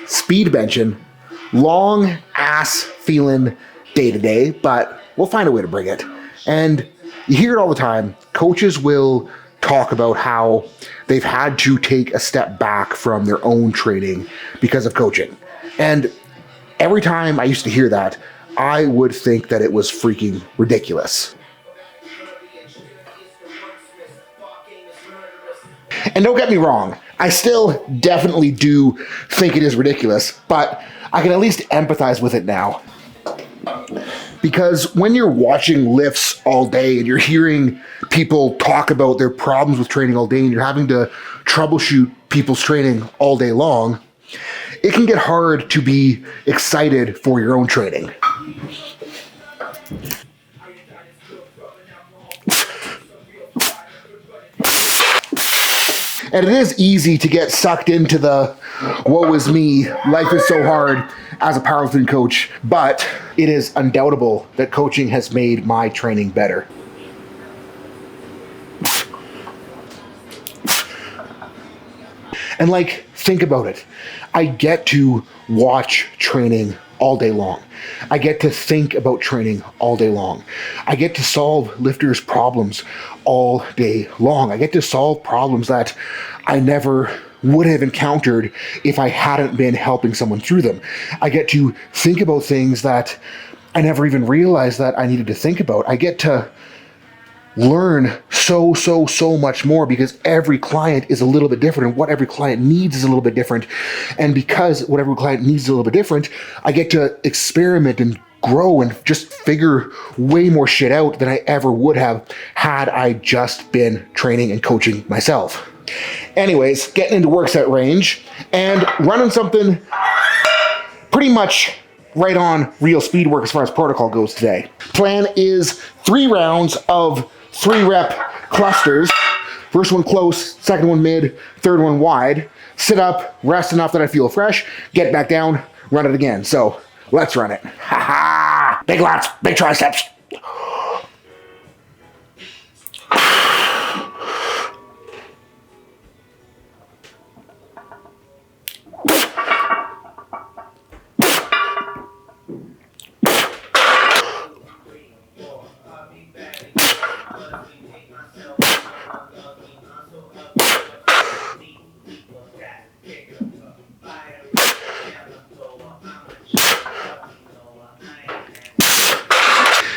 speed benching, long ass feeling day to day, but we'll find a way to bring it. And you hear it all the time. Coaches will talk about how they've had to take a step back from their own training because of coaching. And every time I used to hear that, I would think that it was freaking ridiculous. And don't get me wrong, I still definitely do think it is ridiculous, but I can at least empathize with it now. Because when you're watching lifts all day and you're hearing people talk about their problems with training all day and you're having to troubleshoot people's training all day long, it can get hard to be excited for your own training. And it is easy to get sucked into the woe is me, life is so hard as a powerlifting coach, but it is undoubtable that coaching has made my training better. And like, think about it. I get to watch training all day long. I get to think about training all day long. I get to solve lifters' problems all day long. I get to solve problems that I never would have encountered if I hadn't been helping someone through them. I get to think about things that I never even realized that I needed to think about. I get to learn so much more because every client is a little bit different and what every client needs is a little bit different. And because what every client needs is a little bit different, I get to experiment and grow and just figure way more shit out than I ever would have had I just been training and coaching myself. Anyways, getting into work set range and running something pretty much right on real speed work as far as protocol goes today. Plan is 3 rounds of 3 rep clusters. First one close, second one mid, third one wide. Sit up, rest enough that I feel fresh, get back down, run it again. So let's run it. Ha ha! Big lats, big triceps.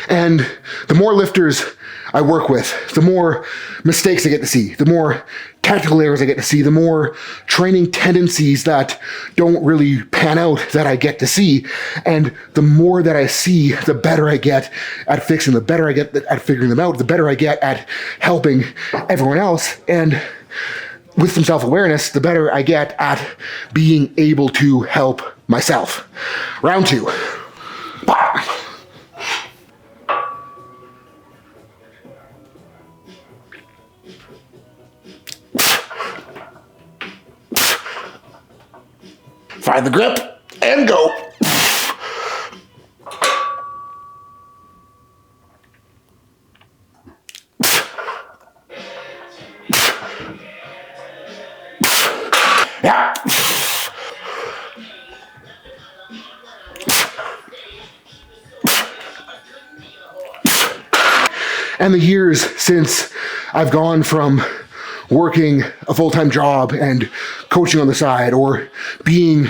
And the more lifters I work with, the more mistakes I get to see, the more tactical errors I get to see, the more training tendencies that don't really pan out that I get to see. And the more that I see, the better I get at fixing, the better I get at figuring them out, the better I get at helping everyone else. And with some self-awareness, the better I get at being able to help myself. Round 2. Find the grip and go. Yeah. And the years since I've gone from working a full-time job and coaching on the side, or being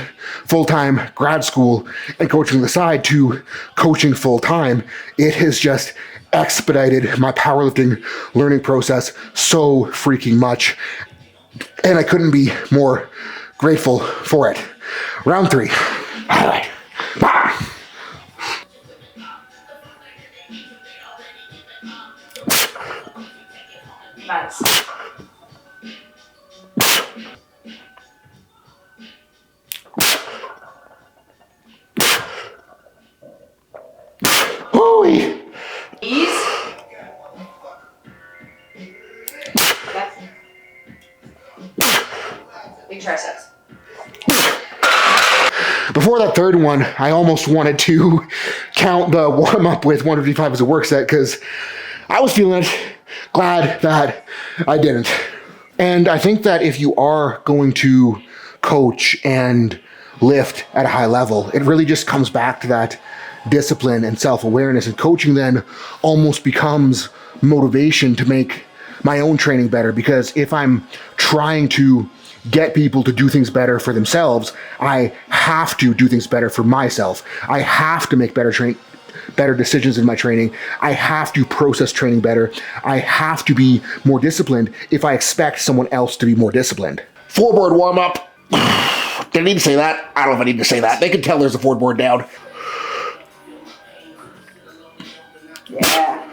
full-time grad school and coaching on the side, to coaching full-time, it has just expedited my powerlifting learning process so freaking much. And I couldn't be more grateful for it. Round 3. All right. Nice. Hooey! Ease. Big triceps. Before that third one, I almost wanted to count the warm-up with 155 as a work set because I was feeling it. Glad that I didn't. And I think that if you are going to coach and lift at a high level. It really just comes back to that discipline and self-awareness, and coaching then almost becomes motivation to make my own training better, because if I'm trying to get people to do things better for themselves, I have to do things better for myself. I have to make better decisions in my training. I have to process training better. I have to be more disciplined if I expect someone else to be more disciplined. Floorboard warm up. Did I need to say that? I don't know if I need to say that. They can tell there's a floorboard down. Yeah.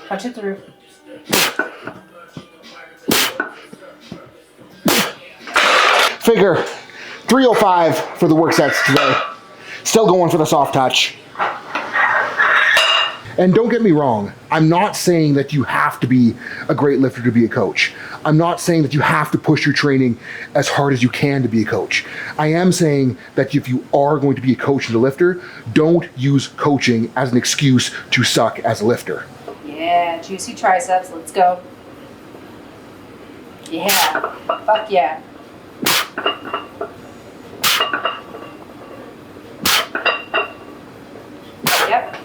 Punch it through. Figure 305 for the work sets today. Still going for the soft touch. And don't get me wrong, I'm not saying that you have to be a great lifter to be a coach. I'm not saying that you have to push your training as hard as you can to be a coach. I am saying that if you are going to be a coach and a lifter, don't use coaching as an excuse to suck as a lifter. Yeah, juicy triceps. Let's go. Yeah. Fuck yeah. Yep.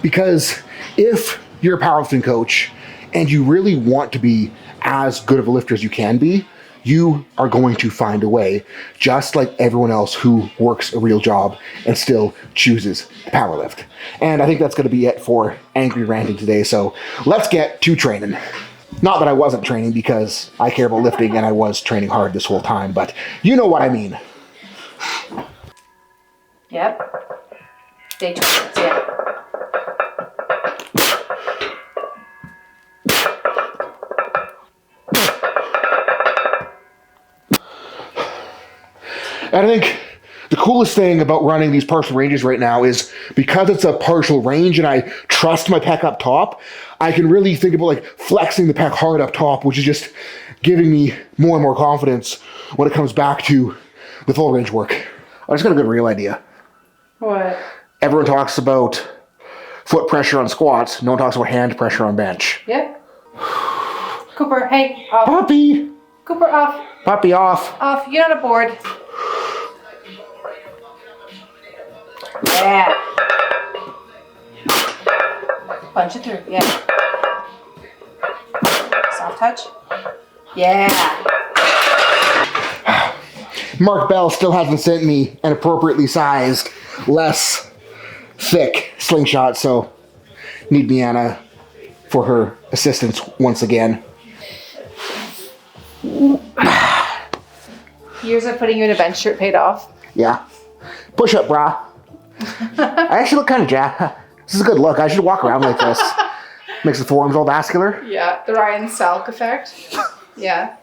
Because if you're a powerlifting coach and you really want to be as good of a lifter as you can be, you are going to find a way, just like everyone else who works a real job and still chooses to powerlift. And I think that's going to be it for Angry Ranting today. So let's get to training. Not that I wasn't training, because I care about lifting and I was training hard this whole time, but you know what I mean. Yep. Day triceps, yeah. And I think the coolest thing about running these partial ranges right now is because it's a partial range and I trust my pec up top, I can really think about like flexing the pec hard up top, which is just giving me more and more confidence when it comes back to the full range work. I just got a good real idea. What? Everyone talks about foot pressure on squats. No one talks about hand pressure on bench. Yep. Cooper, hey, off. Puppy! Cooper, off. Puppy off. Off. You're not a board. Yeah. Punch it through. Yeah. Soft touch. Yeah. Mark Bell still hasn't sent me an appropriately sized, less thick slingshot, so need Deanna for her assistance once again. Years of putting you in a bench shirt paid off. Yeah. Push up, brah. I actually look kind of jacked. This is a good look. I should walk around like this. Makes the forearms all vascular. Yeah, the Ryan Salk effect. Yeah.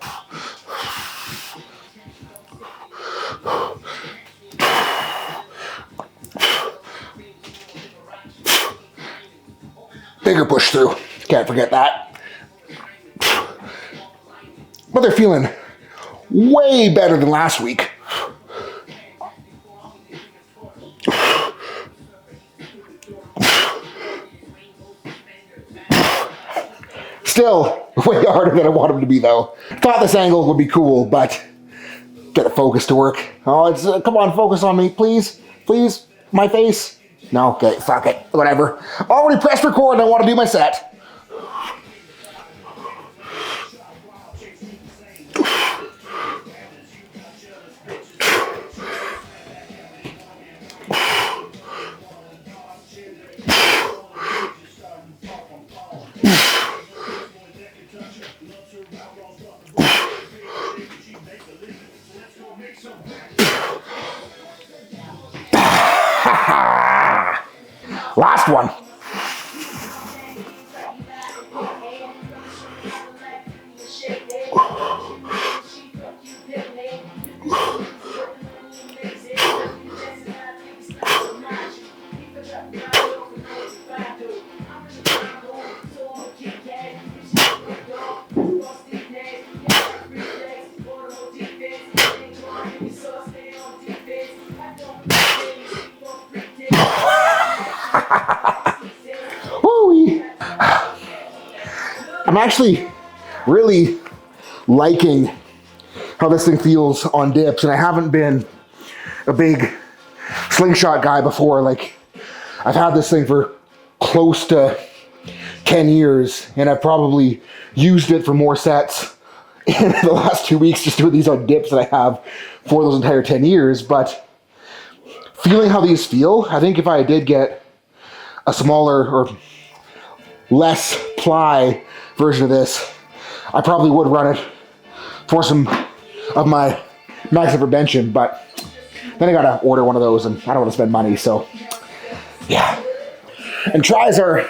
Bigger push through. Can't forget that. But they're feeling way better than last week. Still way harder than I want them to be, though. Thought this angle would be cool, but get a focus to work. Oh, it's come on, focus on me, please, please. My face. No, okay, fuck it, whatever. Already pressed record. And I want to do my set. Last one. I'm actually really liking how this thing feels on dips, and I haven't been a big slingshot guy before. Like, I've had this thing for close to 10 years, and I've probably used it for more sets in the last 2 weeks just doing these on dips that I have for those entire 10 years. But feeling how these feel, I think if I did get a smaller or less ply version of this, I probably would run it for some of my max effort benching. But then I gotta order one of those, and I don't want to spend money, so yeah. And tries are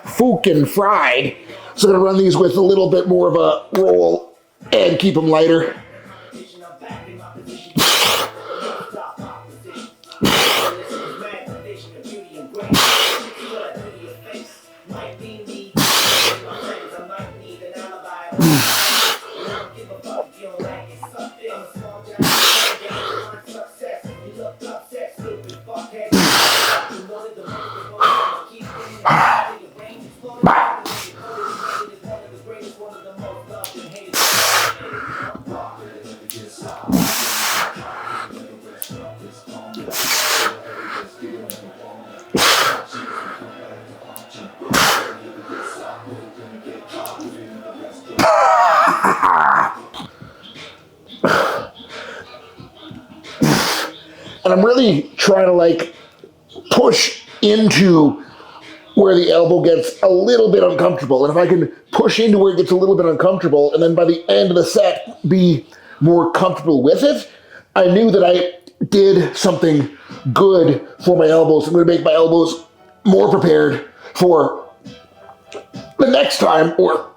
fucking fried, so I'm gonna run these with a little bit more of a roll and keep them lighter. And I'm really trying to like push into where the elbow gets a little bit uncomfortable. And if I can push into where it gets a little bit uncomfortable, and then by the end of the set be more comfortable with it, I knew that I did something good for my elbows. I'm going to make my elbows more prepared for the next time, or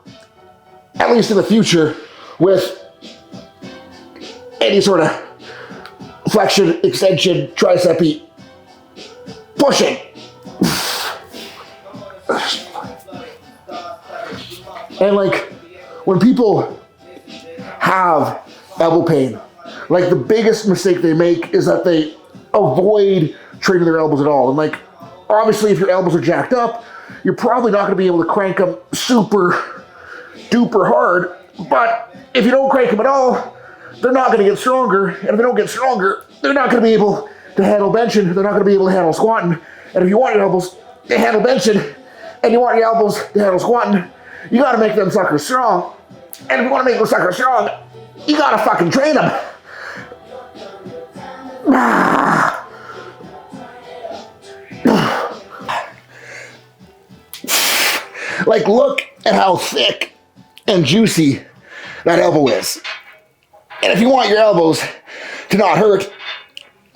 at least in the future, with any sort of flexion, extension, tricep pushing. And like, when people have elbow pain, like the biggest mistake they make is that they avoid training their elbows at all. And like, obviously if your elbows are jacked up, you're probably not gonna be able to crank them super duper hard. But if you don't crank them at all, they're not gonna get stronger. And if they don't get stronger, they're not gonna be able to handle benching. They're not gonna be able to handle squatting. And if you want your elbows to handle benching, and you want your elbows to handle squatting, you gotta make them suckers strong. And if you wanna make them suckers strong, you gotta fucking train them. Like, look at how thick and juicy that elbow is. And if you want your elbows to not hurt,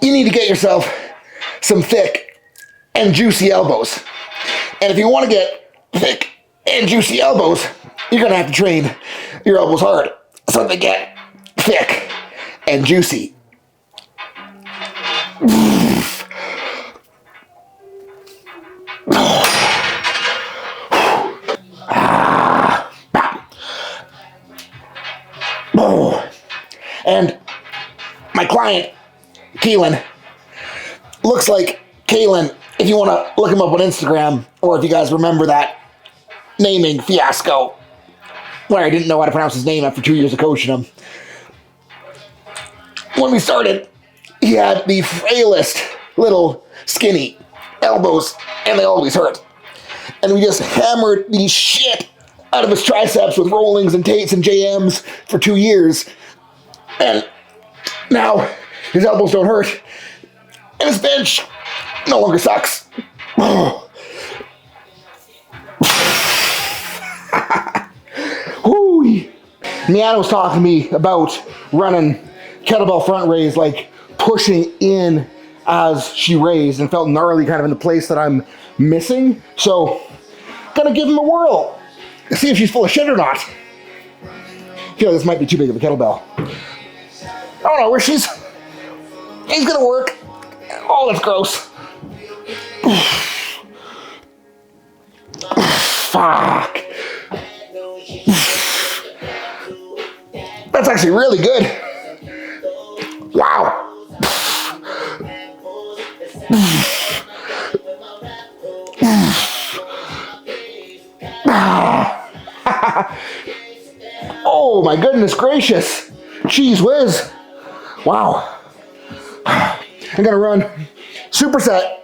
you need to get yourself some thick and juicy elbows. And if you want to get thick and juicy elbows, you're going to have to train your elbows hard so they get thick and juicy. And my client, Keelan, looks like Kalen, if you want to look him up on Instagram, or if you guys remember that naming fiasco where I didn't know how to pronounce his name after 2 years of coaching him. When we started, he had the frailest little skinny elbows, and they always hurt. And we just hammered the shit out of his triceps with rollings and Tates and JMs for 2 years. And now his elbows don't hurt, and his bench no longer sucks. Miana was talking to me about running kettlebell front raise, like pushing in as she raised, and felt gnarly kind of in the place that I'm missing. So, gonna give him a whirl, see if she's full of shit or not. I feel like this might be too big of a kettlebell. I don't know where she's gonna work. Oh, that's gross. Fuck. That's actually really good. Wow. Oh my goodness gracious. Cheese whiz. Wow. I'm gonna run superset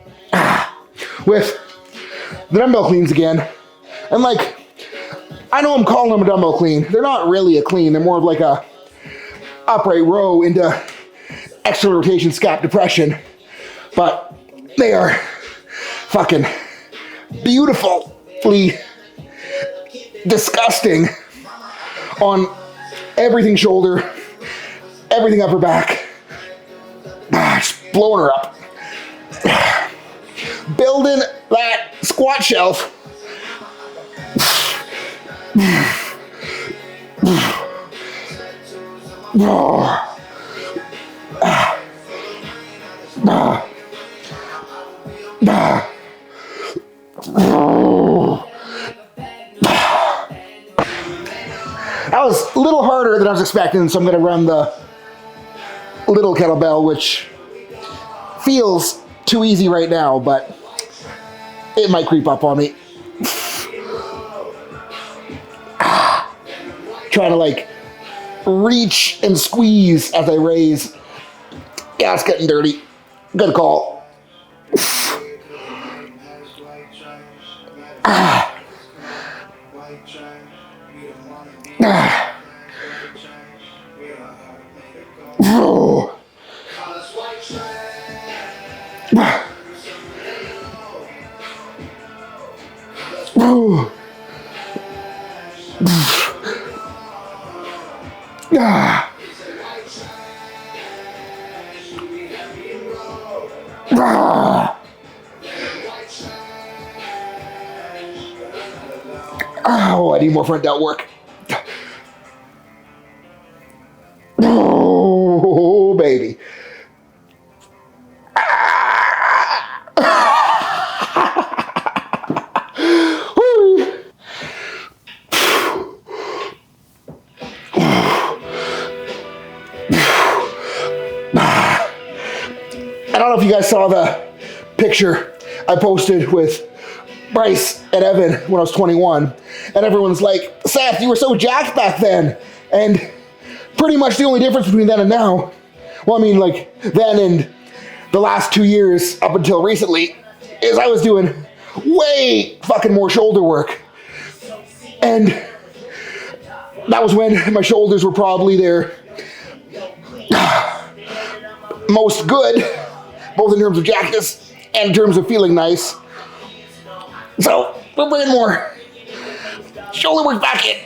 with the dumbbell cleans again. And like, I know I'm calling them a dumbbell clean. They're not really a clean. They're more of like a upright row into external rotation scap depression. But they are fucking beautifully disgusting on everything shoulder, everything upper back. Just blowing her up. Building that squat shelf. That was a little harder than I was expecting, so I'm going to run the little kettlebell, which feels too easy right now, but it might creep up on me. Trying to like reach and squeeze as I raise. Yeah, it's getting dirty. Good call. Oh. Oh. Ah. Ah. Oh, I need more front delt work. Oh, baby. I don't know if you guys saw the picture I posted with Bryce and Evan when I was 21, and everyone's like, Seth, you were so jacked back then. And pretty much the only difference between then and now, well, I mean, like then and the last 2 years up until recently, is I was doing way fucking more shoulder work. And that was when my shoulders were probably their most good, both in terms of jackedness and in terms of feeling nice. So we're bringing more shoulder work back in.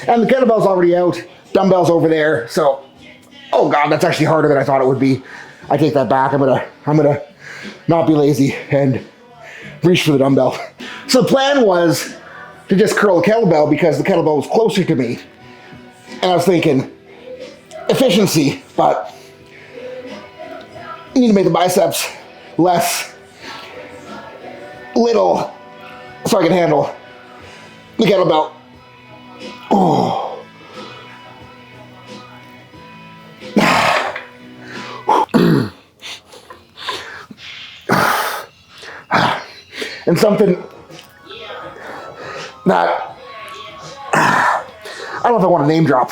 And the kettlebell's already out, dumbbells over there, so, oh God, that's actually harder than I thought it would be. I take that back. I'm gonna not be lazy and reach for the dumbbell. So the plan was to just curl the kettlebell because the kettlebell was closer to me. And I was thinking, efficiency, but you need to make the biceps less little so I can handle the kettlebell. Oh. And something that I don't know if I want to name drop.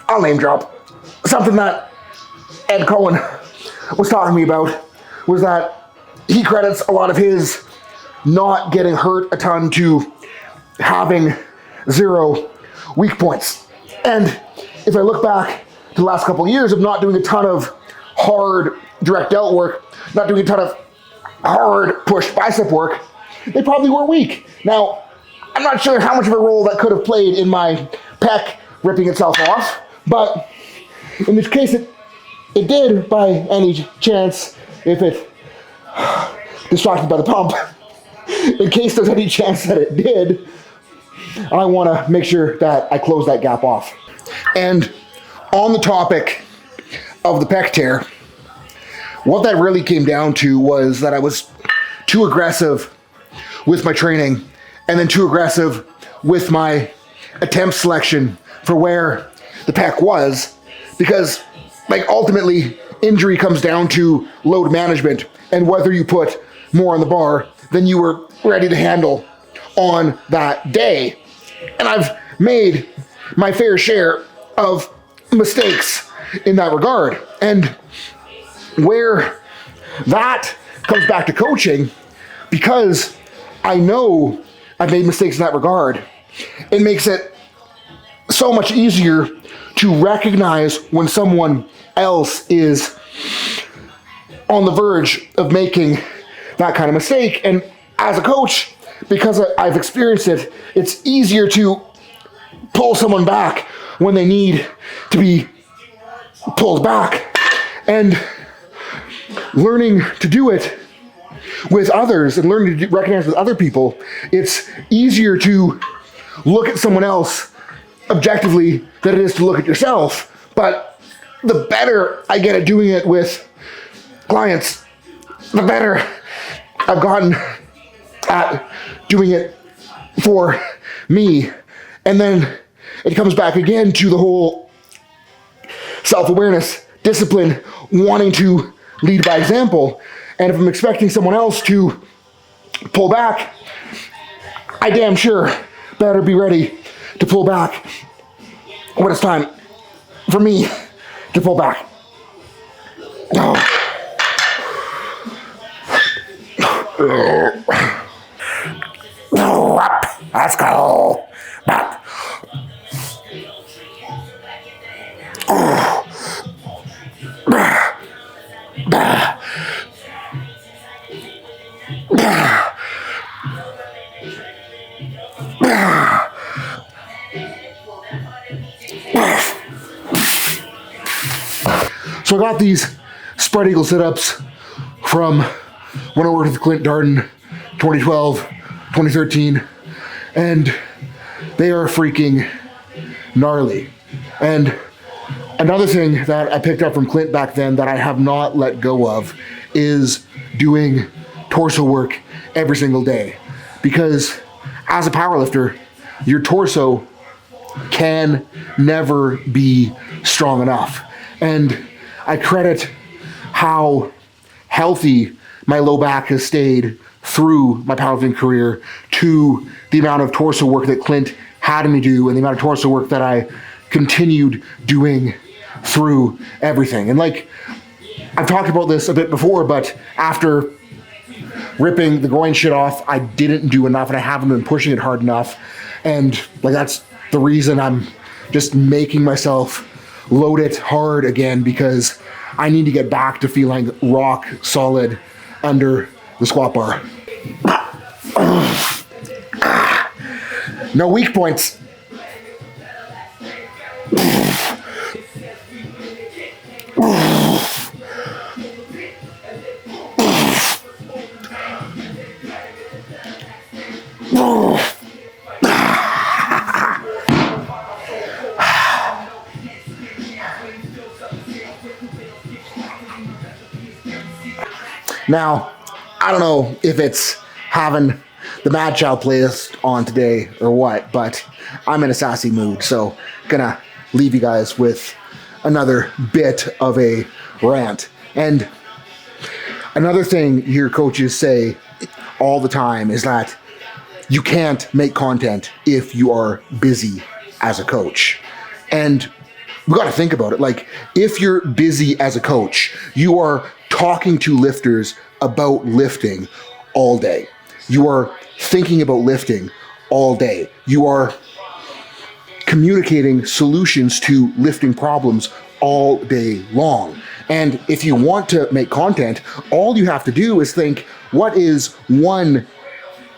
I'll name drop. Something that Ed Cohen was talking to me about was that he credits a lot of his not getting hurt a ton to having 0 weak points. And if I look back to the last couple of years of not doing a ton of hard direct delt work, not doing a ton of hard push bicep work, they probably were weak. Now, I'm not sure how much of a role that could have played in my pec ripping itself off, but in this case it did by any chance, if it distracted by the pump. In case there's any chance that it did, I want to make sure that I close that gap off. And on the topic of the pec tear, what that really came down to was that I was too aggressive with my training and then too aggressive with my attempt selection for where the pec was, because like ultimately injury comes down to load management and whether you put more on the bar than you were ready to handle on that day. And I've made my fair share of mistakes in that regard. And where that comes back to coaching, because I know I've made mistakes in that regard, it makes it so much easier to recognize when someone else is on the verge of making that kind of mistake. And as a coach, because I've experienced it, it's easier to pull someone back when they need to be pulled back. And learning to do it with others and learning to recognize with other people, it's easier to look at someone else objectively than it is to look at yourself. But the better I get at doing it with clients, the better I've gotten at doing it for me. And then it comes back again to the whole self-awareness, discipline, wanting to lead by example. And if I'm expecting someone else to pull back, I damn sure better be ready to pull back when it's time for me to pull back. Let's go. Back. So I got these spread eagle sit-ups from when I worked with Clint Darden, 2012, 2013, and they are freaking gnarly. And another thing that I picked up from Clint back then that I have not let go of is doing torso work every single day. Because as a powerlifter, your torso can never be strong enough. And I credit how healthy my low back has stayed through my powerlifting career to the amount of torso work that Clint had me do and the amount of torso work that I continued doing through everything. And like, I've talked about this a bit before, but after ripping the groin shit off, I didn't do enough and I haven't been pushing it hard enough. And like, that's the reason I'm just making myself load it hard again, because I need to get back to feeling rock solid under the squat bar. No weak points. Now, I don't know if it's having the Mad Child playlist on today or what, but I'm in a sassy mood, so gonna leave you guys with another bit of a rant. And another thing you hear coaches say all the time is that you can't make content if you are busy as a coach. And we got to think about it. Like, if you're busy as a coach, you are talking to lifters about lifting all day. You are thinking about lifting all day. You are communicating solutions to lifting problems all day long. And if you want to make content, all you have to do is think, what is one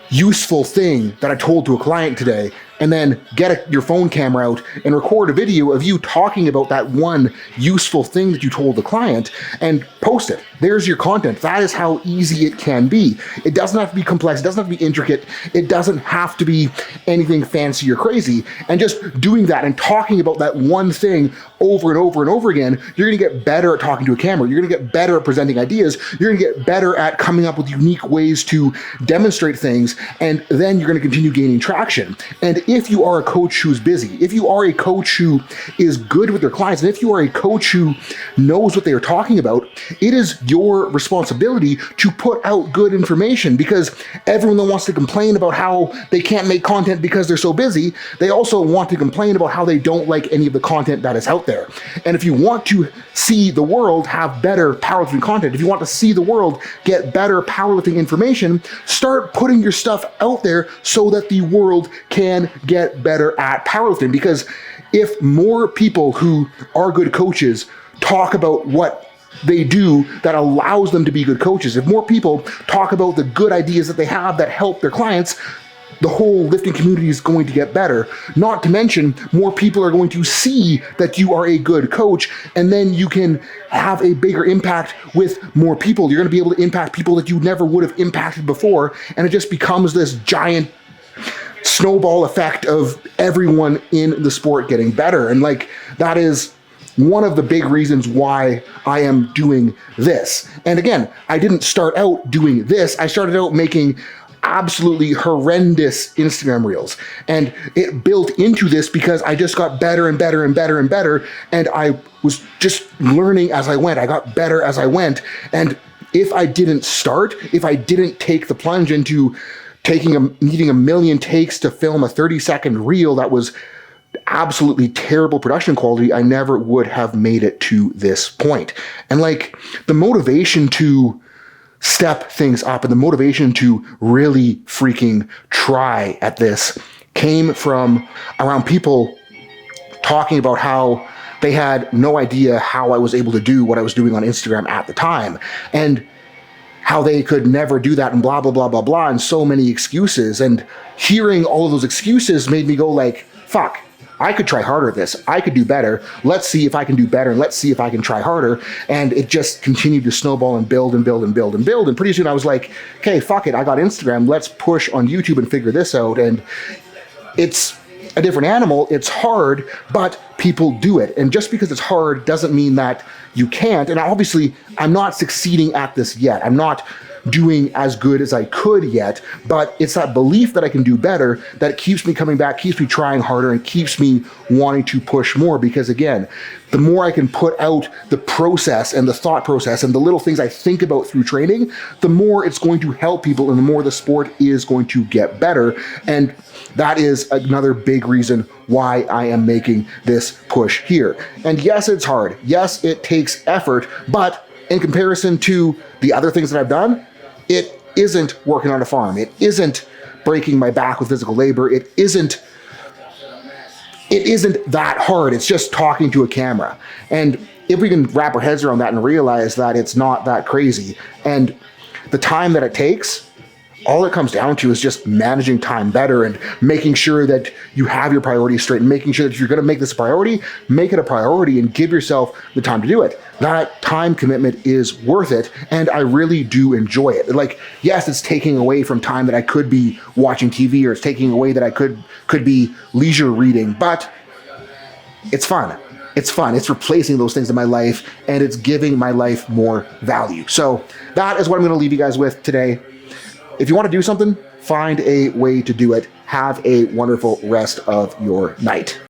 useful thing that I told to a client today? And then get your phone camera out and record a video of you talking about that one useful thing that you told the client and post it. There's your content. That is how easy it can be. It doesn't have to be complex. It doesn't have to be intricate. It doesn't have to be anything fancy or crazy. And just doing that and talking about that one thing over and over and over again, you're going to get better at talking to a camera. You're going to get better at presenting ideas. You're going to get better at coming up with unique ways to demonstrate things. And then you're going to continue gaining traction. And if you are a coach who's busy, if you are a coach who is good with their clients, and if you are a coach who knows what they are talking about, it is your responsibility to put out good information, because everyone that wants to complain about how they can't make content because they're so busy, they also want to complain about how they don't like any of the content that is out there. And if you want to see the world have better powerlifting content, if you want to see the world get better powerlifting information, start putting your stuff out there so that the world can get better at powerlifting. Because if more people who are good coaches talk about what they do that allows them to be good coaches, if more people talk about the good ideas that they have that help their clients, the whole lifting community is going to get better. Not to mention, more people are going to see that you are a good coach, and then you can have a bigger impact with more people. You're going to be able to impact people that you never would have impacted before, and it just becomes this giant snowball effect of everyone in the sport getting better. And like, that is one of the big reasons why I am doing this. And again, I didn't start out doing this. I started out making absolutely horrendous Instagram reels, and it built into this because I just got better and better and better and better, and I was just learning as I went. I got better as I went. And if I didn't start, if I didn't take the plunge into needing a million takes to film a 30-second reel that was absolutely terrible production quality, I never would have made it to this point. And like, the motivation to step things up and the motivation to really freaking try at this came from around people talking about how they had no idea how I was able to do what I was doing on Instagram at the time, and how they could never do that, and blah, blah, blah, blah, blah, and so many excuses. And hearing all of those excuses made me go like, fuck, I could try harder at this. I could do better. Let's see if I can do better, and let's see if I can try harder. And it just continued to snowball and build and build and build and build. And pretty soon I was like, okay, fuck it. I got Instagram. Let's push on YouTube and figure this out. And it's a different animal. It's hard, but people do it. And just because it's hard doesn't mean that you can't. And obviously, I'm not succeeding at this yet. I'm not doing as good as I could yet, but it's that belief that I can do better that keeps me coming back, keeps me trying harder, and keeps me wanting to push more. Because again, the more I can put out the process and the thought process and the little things I think about through training, the more it's going to help people and the more the sport is going to get better. And that is another big reason why I am making this push here. And yes, it's hard. Yes, it takes effort, but in comparison to the other things that I've done, it isn't working on a farm. It isn't breaking my back with physical labor. It isn't that hard. It's just talking to a camera. And if we can wrap our heads around that and realize that it's not that crazy, and the time that it takes, all it comes down to is just managing time better and making sure that you have your priorities straight, and making sure that if you're going to make this a priority, make it a priority and give yourself the time to do it. That time commitment is worth it, and I really do enjoy it. Like, yes, it's taking away from time that I could be watching TV, or it's taking away that I could be leisure reading, but it's fun. It's fun. It's replacing those things in my life, and it's giving my life more value. So that is what I'm going to leave you guys with today. If you want to do something, find a way to do it. Have a wonderful rest of your night.